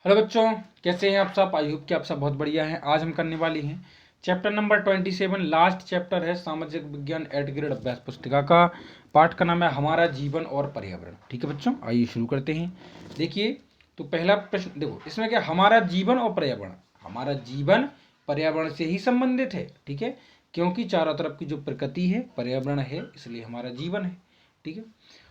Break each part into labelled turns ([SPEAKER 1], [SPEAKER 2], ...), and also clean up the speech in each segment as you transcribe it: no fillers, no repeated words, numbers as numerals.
[SPEAKER 1] Hello बच्चों, कैसे हैं आप सब। आई होप कि आप सब बहुत बढ़िया हैं। आज हम करने वाले हैं चैप्टर नंबर 27। लास्ट चैप्टर है सामाजिक विज्ञान एट ग्रेड अभ्यास पुस्तिका का। पाठ का नाम है हमारा जीवन और पर्यावरण। ठीक है बच्चों, आइए शुरू करते हैं। देखिए, तो पहला प्रश्न देखो, इसमें क्या हमारा जीवन और पर्यावरण। हमारा जीवन पर्यावरण से ही संबंधित है। ठीक है, क्योंकि चारों तरफ की जो प्रकृति है पर्यावरण है, इसलिए हमारा जीवन है। ठीक है,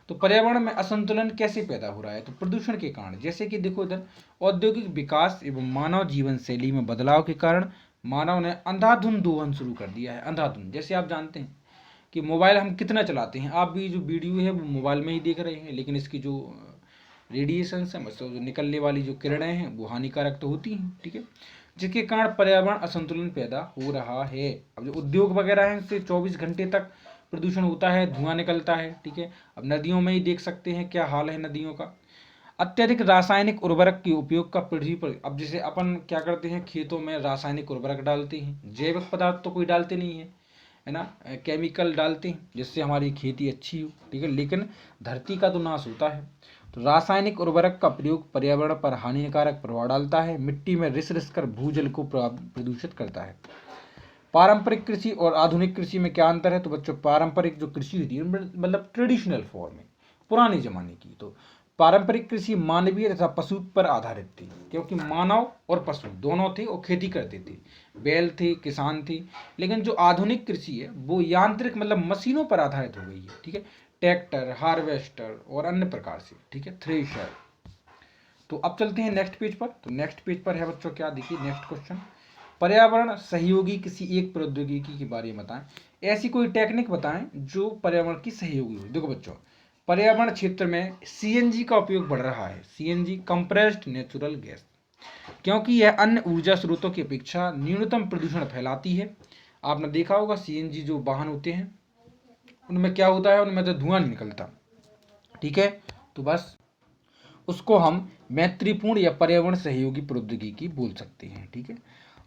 [SPEAKER 1] तो पर्यावरण में असंतुलन कैसे पैदा हो रहा है, तो प्रदूषण के कारण। जैसे कि देखो इधर, औद्योगिक विकास एवं मानव जीवन शैली में बदलाव के कारण मानव ने अंधाधुंध दोहन शुरू कर दिया है। अंधाधुंध, जैसे आप जानते हैं कि मोबाइल हम कितना चलाते हैं। आप भी जो वीडियो है वो मोबाइल में ही देख रहे हैं, लेकिन इसकी जो रेडिएशन है, मतलब जो निकलने वाली जो किरणें हैं वो हानिकारक तो होती हैं। ठीक है, जिसके कारण पर्यावरण असंतुलन पैदा हो रहा है। अब जो उद्योग वगैरह हैं, इससे 24 घंटे तक प्रदूषण होता है, धुआं निकलता है। ठीक है, अब नदियों में ही देख सकते हैं क्या हाल है नदियों का। अत्यधिक रासायनिक उर्वरक के उपयोग का पृथ्वी पर, अब जैसे अपन क्या करते हैं, खेतों में रासायनिक उर्वरक डालते हैं, जैविक पदार्थ तो कोई डालते नहीं है ना, केमिकल डालते हैं जिससे हमारी खेती अच्छी हो। ठीक है, लेकिन धरती का तो नाश होता है। तो रासायनिक उर्वरक का प्रयोग पर्यावरण पर हानिकारक प्रभाव डालता है, मिट्टी में रिस रिस कर भूजल को प्रदूषित करता है। पारंपरिक कृषि और आधुनिक कृषि में क्या अंतर है, तो बच्चों पारंपरिक जो कृषि होती है मतलब ट्रेडिशनल फॉर्म में, पुराने जमाने की, तो पारंपरिक कृषि मानवीय तथा पशु पर आधारित थी, क्योंकि मानव और पशु दोनों थे और खेती करते थे, बैल थे, किसान थे। लेकिन जो आधुनिक कृषि है वो यांत्रिक मतलब मशीनों पर आधारित हो गई है। ठीक है, ट्रैक्टर, हार्वेस्टर और अन्य प्रकार से। ठीक है, थ्रेशर। तो अब चलते हैं नेक्स्ट पेज पर। तो नेक्स्ट पेज पर है बच्चों क्या, देखिए नेक्स्ट क्वेश्चन, पर्यावरण सहयोगी किसी एक प्रौद्योगिकी के बारे में बताएं। ऐसी कोई टेक्निक बताएं जो पर्यावरण की सहयोगी हो। देखो बच्चों, पर्यावरण क्षेत्र में सीएनजी का उपयोग बढ़ रहा है। सीएनजी कंप्रेस्ड नेचुरल गैस, क्योंकि यह अन्य ऊर्जा स्रोतों की अपेक्षा न्यूनतम प्रदूषण फैलाती है। आपने देखा होगा सीएनजी जो वाहन होते हैं उनमें क्या होता है, उनमें तो धुआं नहीं निकलता। ठीक है, तो बस उसको हम मैत्रीपूर्ण या पर्यावरण सहयोगी प्रौद्योगिकी बोल सकते हैं। ठीक है,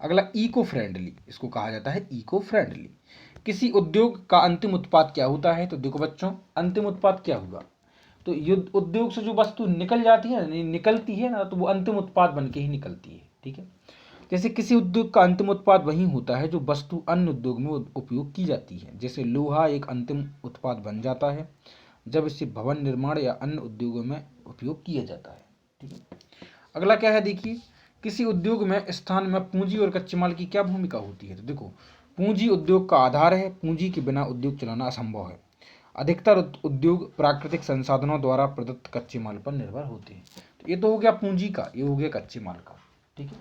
[SPEAKER 1] अगला इको फ्रेंडली, इसको कहा जाता है इको फ्रेंडली। किसी उद्योग का अंतिम उत्पाद क्या होता है, तो देखो बच्चों, अंतिम उत्पाद क्या हुआ, तो युद्ध उद्योग से जो वस्तु निकल जाती है निकलती है ना, तो वो अंतिम उत्पाद बन के ही निकलती है। ठीक है, जैसे किसी उद्योग का अंतिम उत्पाद वही होता है जो वस्तु अन्य उद्योग में उपयोग की जाती है। जैसे लोहा एक अंतिम उत्पाद बन जाता है जब इसे भवन निर्माण या अन्य उद्योगों में उपयोग किया जाता है। ठीक है, अगला क्या है, देखिए किसी उद्योग में स्थान में पूंजी और कच्चे माल की क्या भूमिका होती है। तो देखो, पूंजी उद्योग का आधार है, पूंजी के बिना उद्योग चलाना असंभव है। अधिकतर उद्योग प्राकृतिक संसाधनों द्वारा प्रदत्त कच्चे माल पर निर्भर होते हैं। तो ये तो हो गया पूंजी का, ये हो गया कच्चे माल का। ठीक है,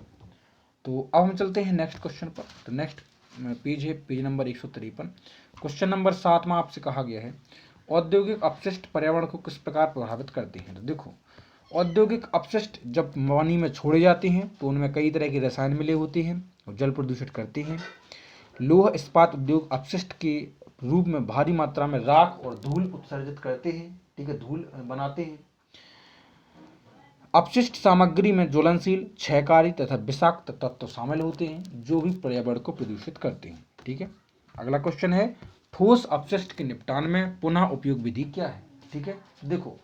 [SPEAKER 1] तो अब हम चलते हैं नेक्स्ट क्वेश्चन पर। तो नेक्स्ट पेज है पेज नंबर 153। क्वेश्चन नंबर 7 में आपसे कहा गया है औद्योगिक अपशिष्ट पर्यावरण को किस प्रकार प्रभावित करते हैं। तो देखो, औद्योगिक अपशिष्ट जब पानी में छोड़े जाते हैं तो उनमें कई तरह के रसायन मिले होते हैं और जल प्रदूषित करते हैं। लोह इस्पात उद्योग अपशिष्ट के रूप में भारी मात्रा में राख और धूल उत्सर्जित करते हैं। ठीक है, धूल बनाते हैं। अपशिष्ट सामग्री में ज्वलनशील, क्षयकारी तथा विषाक्त तत्व शामिल होते हैं जो भी पर्यावरण को प्रदूषित करते हैं। ठीक है, अगला क्वेश्चन है ठोस अपशिष्ट के निपटान में पुनः उपयोग विधि क्या है। ठीक है, देखो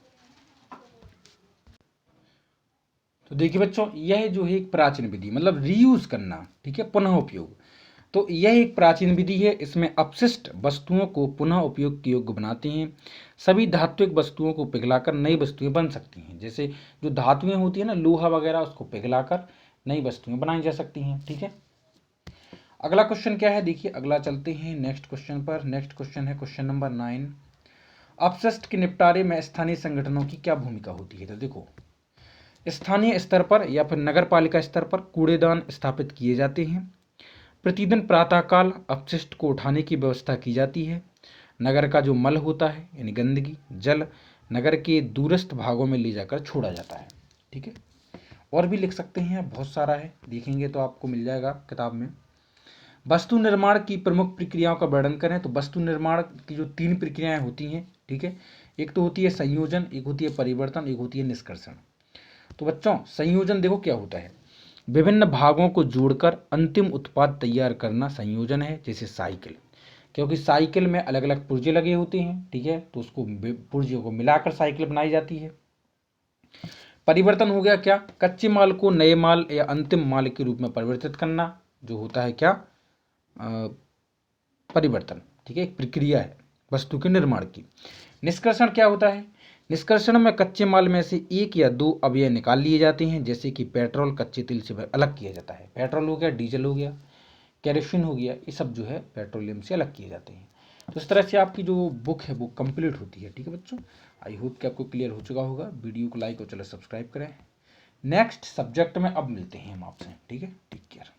[SPEAKER 1] तो देखिए बच्चों, यह जो है एक प्राचीन विधि, मतलब रीयूज करना। ठीक है, पुनः उपयोग, तो यह एक प्राचीन विधि है। इसमें अपशिष्ट वस्तुओं को पुनः उपयोग के योग्य बनाते हैं। सभी धात्विक वस्तुओं को पिघलाकर नई वस्तुएं बन सकती हैं। जैसे जो धातुएं होती है ना, लोहा वगैरह, उसको पिघलाकर नई वस्तुएं बनाई जा सकती हैं। ठीक है, अगला क्वेश्चन क्या है, देखिए अगला चलते हैं नेक्स्ट क्वेश्चन पर। नेक्स्ट क्वेश्चन है क्वेश्चन नंबर 9, अपशिष्ट के निपटारे में स्थानीय संगठनों की क्या भूमिका होती है। तो देखो, स्थानीय स्तर पर या फिर नगर पालिका स्तर पर कूड़ेदान स्थापित किए जाते हैं। प्रतिदिन प्रातःकाल अपशिष्ट को उठाने की व्यवस्था की जाती है। नगर का जो मल होता है यानी गंदगी, जल नगर के दूरस्थ भागों में ले जाकर छोड़ा जाता है। ठीक है, और भी लिख सकते हैं, बहुत सारा है, देखेंगे तो आपको मिल जाएगा किताब में। वस्तु निर्माण की प्रमुख प्रक्रियाओं का वर्णन करें, तो वस्तु निर्माण की जो 3 प्रक्रियाएं होती हैं। ठीक है, एक तो होती है संयोजन, एक होती है परिवर्तन, एक होती है निष्कर्षण। तो बच्चों, संयोजन देखो क्या होता है, विभिन्न भागों को जोड़कर अंतिम उत्पाद तैयार करना संयोजन है। जैसे साइकिल, क्योंकि साइकिल में अलग अलग पुर्जे लगे होते हैं। ठीक है, तो उसको पुर्जों को मिलाकर साइकिल बनाई जाती है। परिवर्तन हो गया क्या, कच्चे माल को नए माल या अंतिम माल के रूप में परिवर्तित करना, जो होता है क्या, परिवर्तन। ठीक है, एक प्रक्रिया है वस्तु के निर्माण की। निष्कर्षण क्या होता है, निष्कर्षण में कच्चे माल में से एक या दो अवयव निकाल लिए जाते हैं, जैसे कि पेट्रोल कच्चे तेल से अलग किया जाता है। पेट्रोल हो गया, डीजल हो गया, केरोसिन हो गया, ये सब जो है पेट्रोलियम से अलग किए जाते हैं। तो इस तरह से आपकी जो बुक है वो कंप्लीट होती है। ठीक है बच्चों, आई होप कि आपको क्लियर हो चुका होगा। वीडियो को लाइक और चलो सब्सक्राइब करें। नेक्स्ट सब्जेक्ट में अब मिलते हैं हम आपसे। ठीक है, टेक केयर।